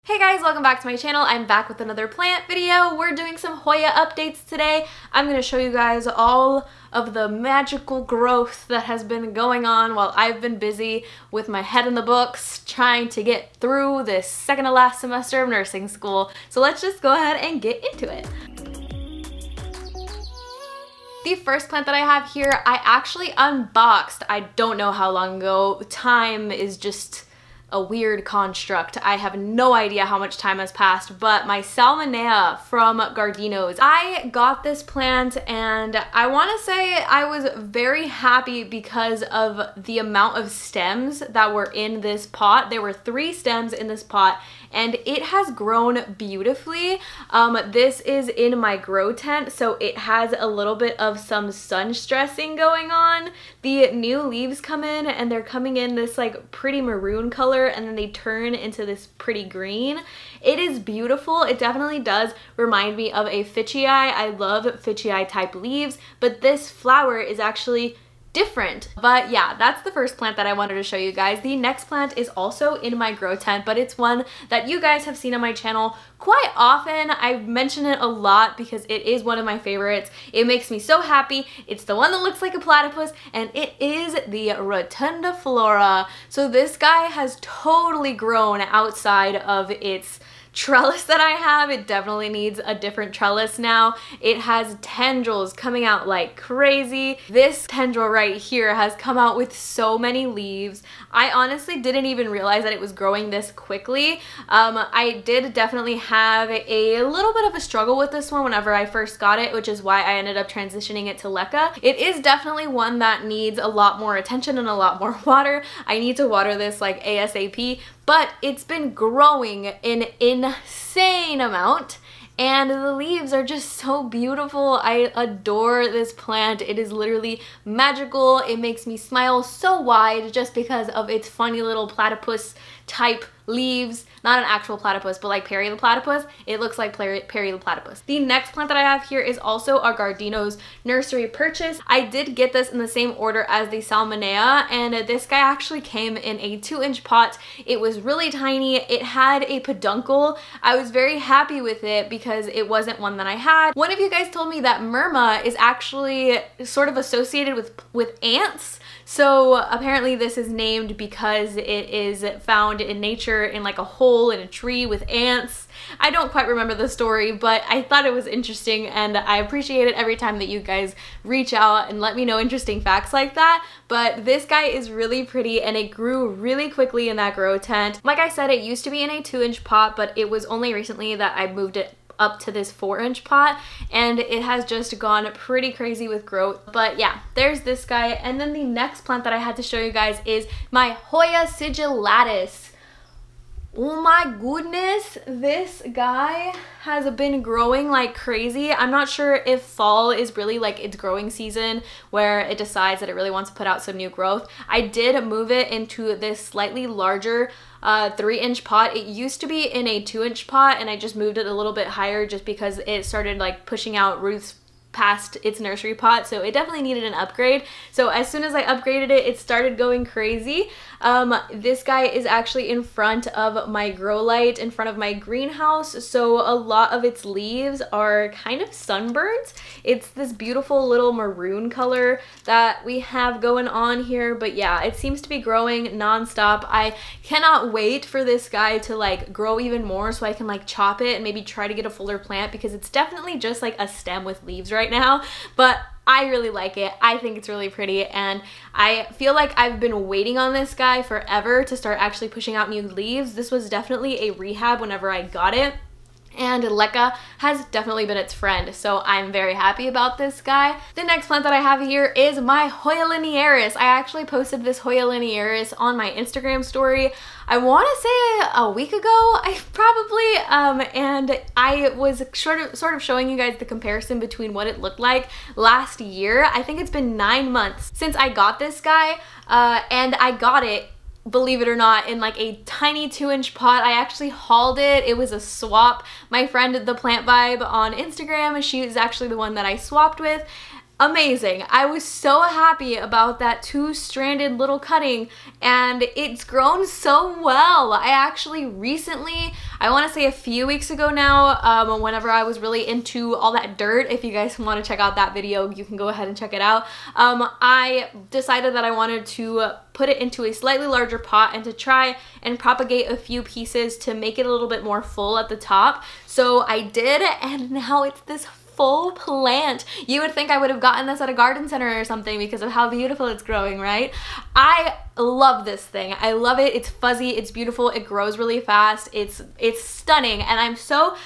Hey guys, welcome back to my channel. I'm back with another plant video. We're doing some Hoya updates today. I'm going to show you guys all of the magical growth that has been going on while I've been busy with my head in the books trying to get through this second to last semester of nursing school. So let's just go ahead and get into it. The first plant that I have here, I actually unboxed. I don't know how long ago. Time is just a weird construct. I have no idea how much time has passed, but my salmonella from Gardino's. I got this plant and I want to say I was very happy because of the amount of stems that were in this pot. There were 3 stems in this pot and it has grown beautifully. This is in my grow tent, so it has a little bit of some sun stressing going on. The new leaves come in and they're coming in this like pretty maroon color and then they turn into this pretty green. It is beautiful. It definitely does remind me of a ficii. I love ficii type leaves, but this flower is actually different. But yeah, that's the first plant that I wanted to show you guys. The next plant is also in my grow tent, but it's one that you guys have seen on my channel quite often. I mention it a lot because it is one of my favorites. It makes me so happy. It's the one that looks like a platypus and it is the rotunda flora. So this guy has totally grown outside of its trellis that I have. It definitely needs a different trellis now. It has tendrils coming out like crazy. This tendril right here has come out with so many leaves. I honestly didn't even realize that it was growing this quickly. I did definitely have a little bit of a struggle with this one whenever I first got it, which is why I ended up transitioning it to leca. It is definitely one that needs a lot more attention and a lot more water. I need to water this like ASAP, but it's been growing an insane amount and the leaves are just so beautiful. I adore this plant. It is literally magical. It makes me smile so wide just because of its funny little platypus type leaves. Not an actual platypus, but like Perry the platypus. It looks like Perry the platypus. The next plant that I have here is also a Gardino's nursery purchase. I did get this in the same order as the salmonella, and this guy actually came in a 2-inch pot. It was really tiny. It had a peduncle. I was very happy with it because it wasn't one that I had. One of you guys told me that merma is actually sort of associated with ants. So apparently this is named because it is found in nature in like a hole in a tree with ants. I don't quite remember the story, but I thought it was interesting and I appreciate it every time that you guys reach out and let me know interesting facts like that. But this guy is really pretty and it grew really quickly in that grow tent. Like I said, it used to be in a 2-inch pot, but it was only recently that I moved it up to this 4-inch pot and it has just gone pretty crazy with growth. But yeah, there's this guy. And then the next plant that I had to show you guys is my Hoya sigilatus. Oh my goodness, this guy has been growing like crazy. I'm not sure if fall is really like its growing season where it decides that it really wants to put out some new growth. I did move it into this slightly larger 3-inch pot. It used to be in a 2-inch pot and I just moved it a little bit higher just because it started like pushing out roots past its nursery pot, so it definitely needed an upgrade. So as soon as I upgraded it, it started going crazy. This guy is actually in front of my grow light, in front of my greenhouse, so a lot of its leaves are kind of sunburnt. It's this beautiful little maroon color that we have going on here, but yeah, it seems to be growing non-stop. I cannot wait for this guy to like grow even more so I can like chop it and maybe try to get a fuller plant because it's definitely just like a stem with leaves right now, but I really like it. I think it's really pretty and I feel like I've been waiting on this guy forever to start actually pushing out new leaves. This was definitely a rehab whenever I got it. And leca has definitely been its friend, so I'm very happy about this guy. The next plant that I have here is my Hoya linearis. I actually posted this Hoya linearis on my Instagram story, I want to say a week ago, and I was sort of showing you guys the comparison between what it looked like last year. I think it's been 9 months since I got this guy, and I got it, believe it or not, in like a tiny 2-inch pot. I actually hauled it. It was a swap. My friend, The Plant Vibe on Instagram, she is actually the one that I swapped with. amazing. I was so happy about that two-stranded little cutting, and it's grown so well. I actually recently, I want to say a few weeks ago now, whenever I was really into all that dirt, if you guys want to check out that video, you can go ahead and check it out. I decided that I wanted to put it into a slightly larger pot and to try and propagate a few pieces to make it a little bit more full at the top. So I did, and now it's this full plant. You would think I would have gotten this at a garden center or something because of how beautiful it's growing, right? I love this thing. I love it. It's fuzzy, it's beautiful, it grows really fast, it's stunning, and I'm so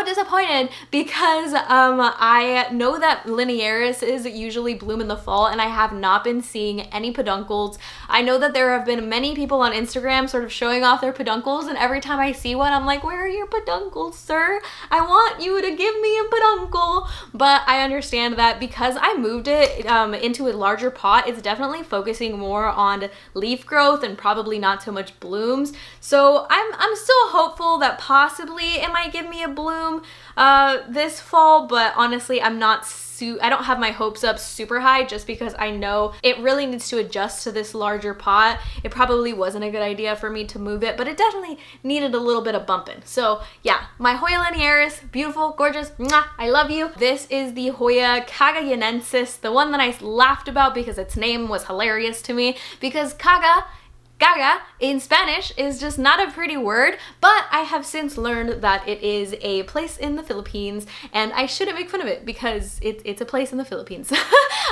disappointed because I know that linearis usually bloom in the fall, and I have not been seeing any peduncles. I know that there have been many people on Instagram sort of showing off their peduncles, and every time I see one, I'm like, where are your peduncles, sir? I want you to give me a peduncle. But I understand that because I moved it into a larger pot, it's definitely focusing more on leaf growth and probably not so much blooms. So I'm still hopeful that possibly it might give me a bloom this fall, but honestly, I don't have my hopes up super high just because I know it really needs to adjust to this larger pot. It probably wasn't a good idea for me to move it, but it definitely needed a little bit of bumping. So yeah, my Hoya linearis, beautiful, gorgeous, mwah, I love you. This is the Hoya cagayanensis, the one that I laughed about because its name was hilarious to me, because Gaga in Spanish is just not a pretty word, but I have since learned that it is a place in the Philippines, and I shouldn't make fun of it because it's a place in the Philippines.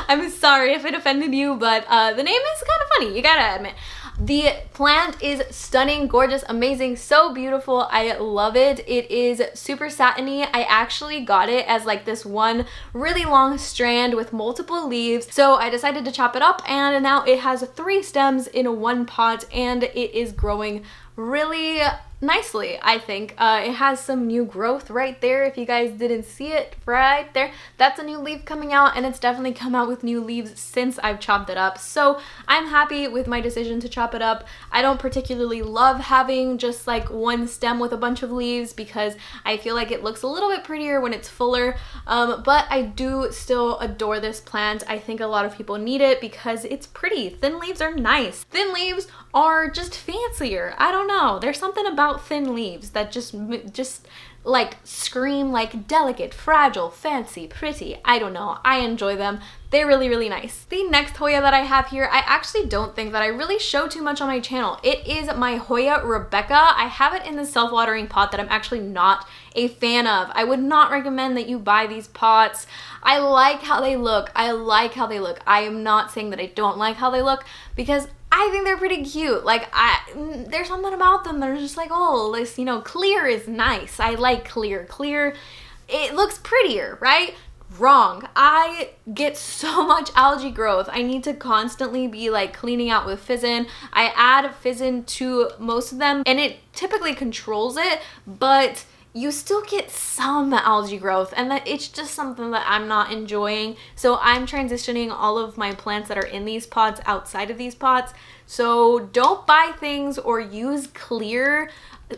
I'm sorry if it offended you, but the name is kind of funny, you gotta admit. The plant is stunning, gorgeous, amazing, so beautiful. I love it. It is super satiny. I actually got it as like this one really long strand with multiple leaves. So I decided to chop it up, and now it has 3 stems in one pot, and it is growing really nicely, I think. It has some new growth right there. If you guys didn't see it right there, that's a new leaf coming out, and it's definitely come out with new leaves since I've chopped it up. So I'm happy with my decision to chop it up. I don't particularly love having just like one stem with a bunch of leaves because I feel like it looks a little bit prettier when it's fuller, but I do still adore this plant. I think a lot of people need it because it's pretty. Thin leaves are nice. Thin leaves are just fancier. I don't know. There's something about thin leaves that just like scream like delicate, fragile, fancy, pretty. I don't know. I enjoy them. They're really, really nice. The next Hoya that I have here, I actually don't think that I really show too much on my channel. It is my Hoya Rebecca. I have it in the self-watering pot that I'm actually not a fan of. I would not recommend that you buy these pots. I like how they look. I like how they look. I am not saying that I don't like how they look because I think they're pretty cute. Like, there's something about them that are just like, oh, this, you know, clear is nice. I like clear. Clear, it looks prettier, right? Wrong. I get so much algae growth. I need to constantly be like cleaning out with Fizzin. I add Fizzin to most of them, and it typically controls it, but you still get some algae growth, and that it's just something that I'm not enjoying. So I'm transitioning all of my plants that are in these pots outside of these pots. So don't buy things or use clear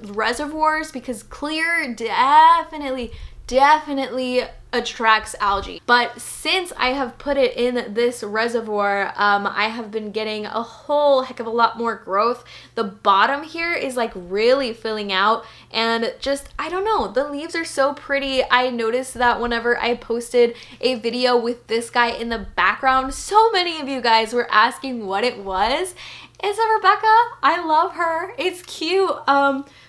reservoirs because clear definitely attracts algae. But since I have put it in this reservoir, I have been getting a whole heck of a lot more growth. The bottom here is like really filling out, and just, I don't know, the leaves are so pretty. I noticed that whenever I posted a video with this guy in the background, so many of you guys were asking what it was. It's a Rebecca. I love her. It's cute.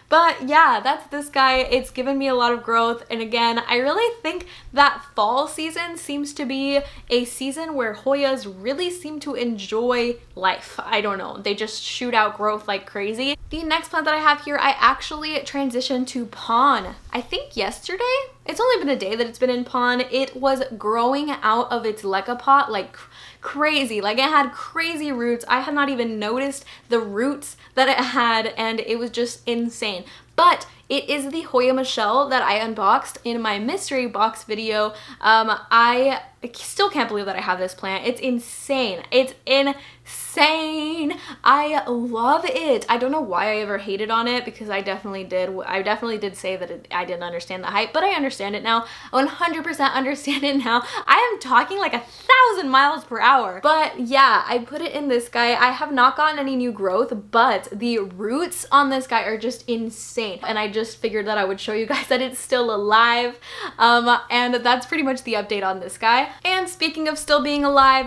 But yeah, that's this guy. It's given me a lot of growth. And again, I really think that fall season seems to be a season where Hoyas really seem to enjoy life. I don't know. They just shoot out growth like crazy. The next plant that I have here, I actually transitioned to pon. I think yesterday? It's only been a day that it's been in pon. It was growing out of its leca pot like crazy. Like, it had crazy roots. I had not even noticed the roots that it had, and it was just insane. but it is the Hoya Michelle that I unboxed in my mystery box video. I still can't believe that I have this plant. It's insane. It's insane. I love it. I don't know why I ever hated on it, because I definitely did. I definitely did say that I didn't understand the hype, but I understand it now. 100% understand it now. I am talking like 1,000 miles per hour. But yeah, I put it in this guy. I have not gotten any new growth, but the roots on this guy are just insane. And I just figured that I would show you guys that it's still alive. And that's pretty much the update on this guy. And speaking of still being alive,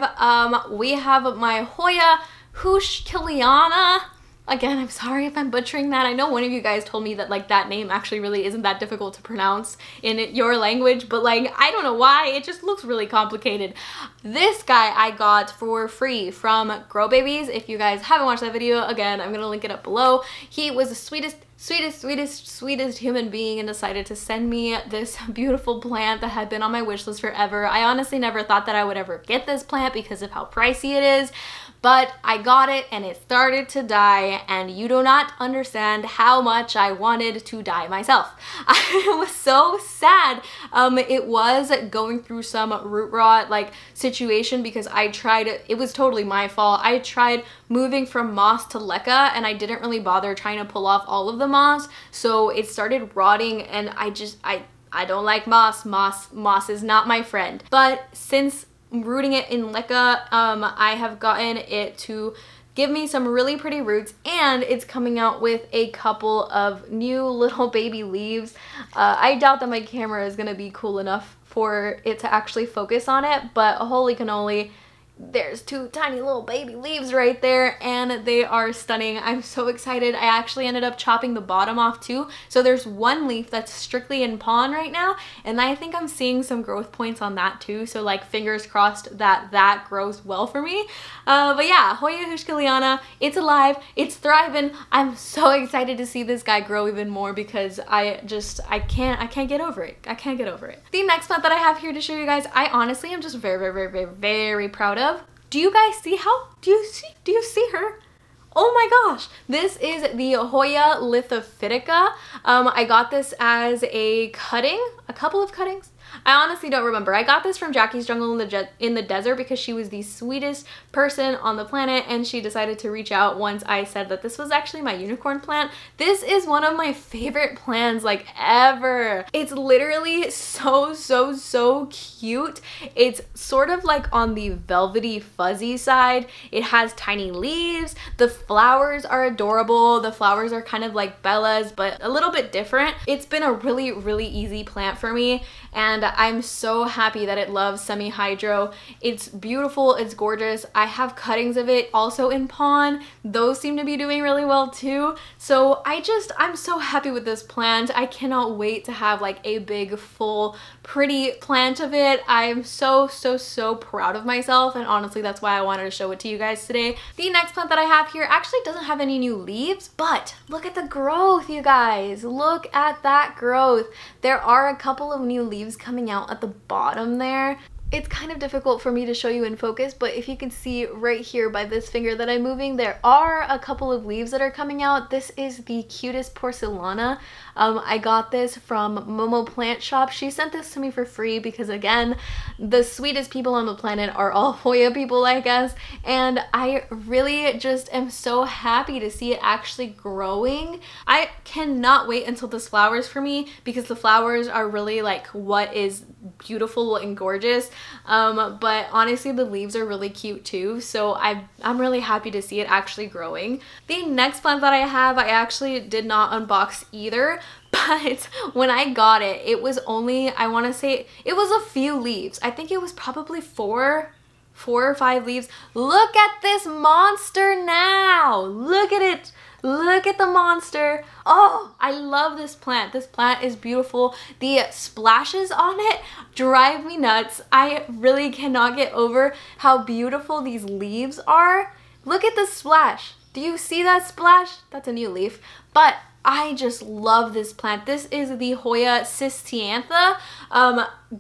we have my Hoya Giliana. Again, I'm sorry if I'm butchering that. I know one of you guys told me that like that name actually really isn't that difficult to pronounce in your language, but like I don't know why, it just looks really complicated. This guy I got for free from Grow Babies. If you guys haven't watched that video, again, I'm gonna link it up below. He was the sweetest human being and decided to send me this beautiful plant that had been on my wish list forever. I honestly never thought that I would ever get this plant because of how pricey it is, but I got it and it started to die, and you do not understand how much I wanted to die myself. I was so sad. It was going through some root rot like situation because I tried, it was totally my fault. I tried moving from moss to leca and I didn't really bother trying to pull off all of the moss, so it started rotting, and I don't like moss. Moss is not my friend. But since rooting it in leca, I have gotten it to give me some really pretty roots, and it's coming out with a couple of new little baby leaves. I doubt that my camera is gonna be cool enough for it to actually focus on it, but holy cannoli, there's two tiny little baby leaves right there, and they are stunning. I'm so excited. I actually ended up chopping the bottom off too, so there's one leaf that's strictly in pon right now, and I think I'm seeing some growth points on that too, so like fingers crossed that that grows well for me. But yeah, Hoya Giliana, it's alive, it's thriving. I'm so excited to see this guy grow even more because I can't get over it. I can't get over it. The next plant that I have here to show you guys, I honestly am just very proud of. Do you guys see do you see her? Oh my gosh, this is the Ahoya lithophytica. I got this as a couple of cuttings. I honestly don't remember. I got this from Jackie's Jungle in the Desert because she was the sweetest person on the planet, and she decided to reach out once I said that this was actually my unicorn plant. This is one of my favorite plants like ever. It's literally so cute. It's sort of like on the velvety fuzzy side. It has tiny leaves. The flowers are adorable. The flowers are kind of like Bella's, but a little bit different. It's been a really easy plant for me, and I'm so happy that it loves semi-hydro. It's beautiful, it's gorgeous. I have cuttings of it also in pon. Those seem to be doing really well too. So I'm so happy with this plant. I cannot wait to have like a big, full, pretty plant of it. I'm so proud of myself, and honestly that's why I wanted to show it to you guys today. The next plant that I have here actually doesn't have any new leaves, but look at the growth, you guys. Look at that growth. There are a couple of new leaves coming out at the bottom there. It's kind of difficult for me to show you in focus, but if you can see right here by this finger that I'm moving, there are a couple of leaves that are coming out. This is the cutest porcelana. I got this from Momo Plant Shop. She sent this to me for free because, again, the sweetest people on the planet are all Hoya people, I guess, and I really just am so happy to see it actually growing. I cannot wait until this flowers for me because the flowers are really like what is beautiful and gorgeous, but honestly the leaves are really cute too, so I'm really happy to see it actually growing. The next plant that I have, I actually did not unbox either, but when I got it, it was only, I want to say it was a few leaves. I think it was probably four or five leaves. Look at this monster now. Look at it. Look at the monster. Oh, I love this plant. This plant is beautiful. The splashes on it drive me nuts. I really cannot get over how beautiful these leaves are. Look at the splash. Do you see that splash? That's a new leaf. But I just love this plant. This is the Hoya cistiantha.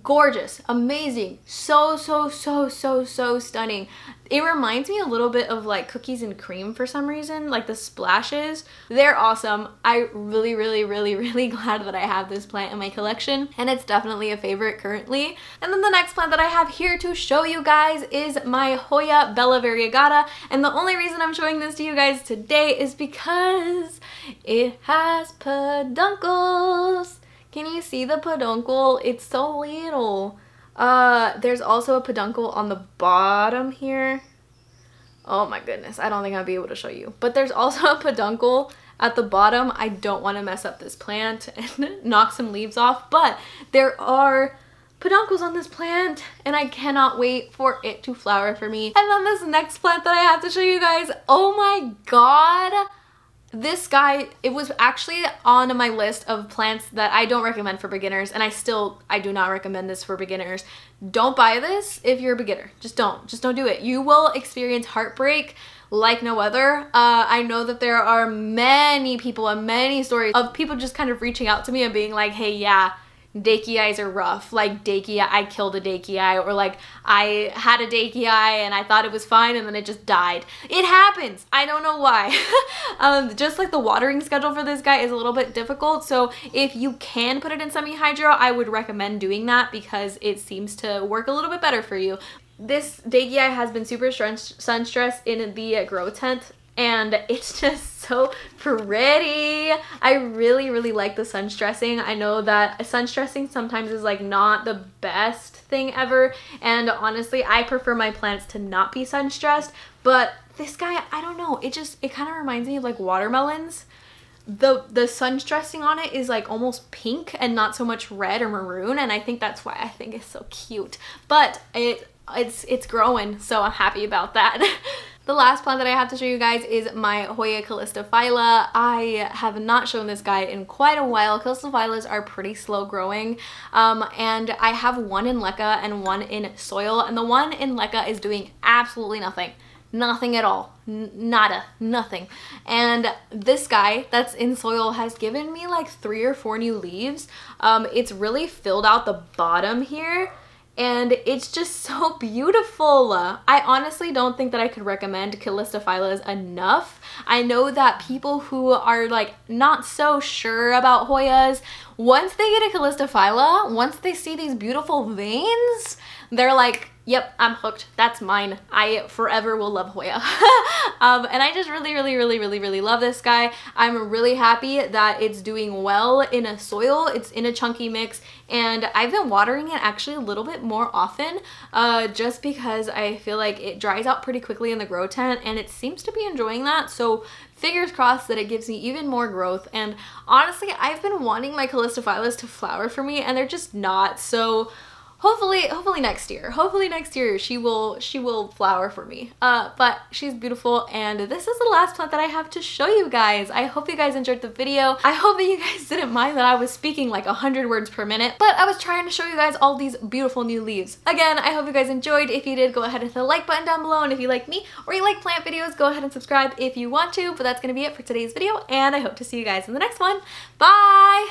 gorgeous, amazing, so stunning. It reminds me a little bit of like cookies and cream for some reason, like the splashes. They're awesome. I really glad that I have this plant in my collection, and it's definitely a favorite currently. And then the next plant that I have here to show you guys is my Hoya Bella variegata, and the only reason I'm showing this to you guys today is because it has peduncles. Can you see the peduncle? It's so little. There's also a peduncle on the bottom here. Oh my goodness, I don't think I'll be able to show you. But there's also a peduncle at the bottom. I don't want to mess up this plant and knock some leaves off, but there are peduncles on this plant and I cannot wait for it to flower for me. And then this next plant that I have to show you guys, oh my god. This guy, it was actually on my list of plants that I don't recommend for beginners, and I do not recommend this for beginners. Don't buy this if you're a beginner. Just don't do it. You will experience heartbreak like no other. I know that there are many people and many stories of people just kind of reaching out to me and being like, hey, yeah, Dacii are rough. Like I killed a Dacii, or like I had a Dacii and I thought it was fine and then it just died. It happens. I don't know why. Just like the watering schedule for this guy is a little bit difficult. So if you can put it in semi-hydro, I would recommend doing that because it seems to work a little bit better for you. This Dacii has been super sun stressed in the grow tent, and it's just so pretty. I really like the sun stressing. I know that sun stressing sometimes is like not the best thing ever, and honestly I prefer my plants to not be sun stressed, but this guy, I don't know, it kind of reminds me of like watermelons. The sun stressing on it is like almost pink and not so much red or maroon, and I think that's why I think it's so cute. But it's growing, so I'm happy about that. The last plant that I have to show you guys is my Hoya callistophylla. I have not shown this guy in quite a while. Callistophyllas are pretty slow growing, and I have one in leca and one in soil, and the one in leca is doing absolutely nothing. Nothing at all. Nada. Nothing. And this guy that's in soil has given me like 3 or 4 new leaves. It's really filled out the bottom here, and it's just so beautiful. I honestly don't think that I could recommend callistophyllas enough. I know that people who are like not so sure about Hoyas, once they get a callistophylla, once they see these beautiful veins, they're like, yep, I'm hooked. That's mine. I forever will love Hoya. And I just really love this guy. I'm really happy that it's doing well in a soil. It's in a chunky mix, and I've been watering it actually a little bit more often, just because I feel like it dries out pretty quickly in the grow tent, and it seems to be enjoying that. So fingers crossed that it gives me even more growth. And honestly, I've been wanting my callistophyllas to flower for me, and they're just not. So hopefully next year she will flower for me. But she's beautiful, and this is the last plant that I have to show you guys. I hope you guys enjoyed the video. I hope that you guys didn't mind that I was speaking like 100 words per minute, but I was trying to show you guys all these beautiful new leaves. Again, I hope you guys enjoyed. If you did, go ahead and hit the like button down below, and if you like me or you like plant videos, go ahead and subscribe if you want to. But that's gonna be it for today's video, and I hope to see you guys in the next one. Bye!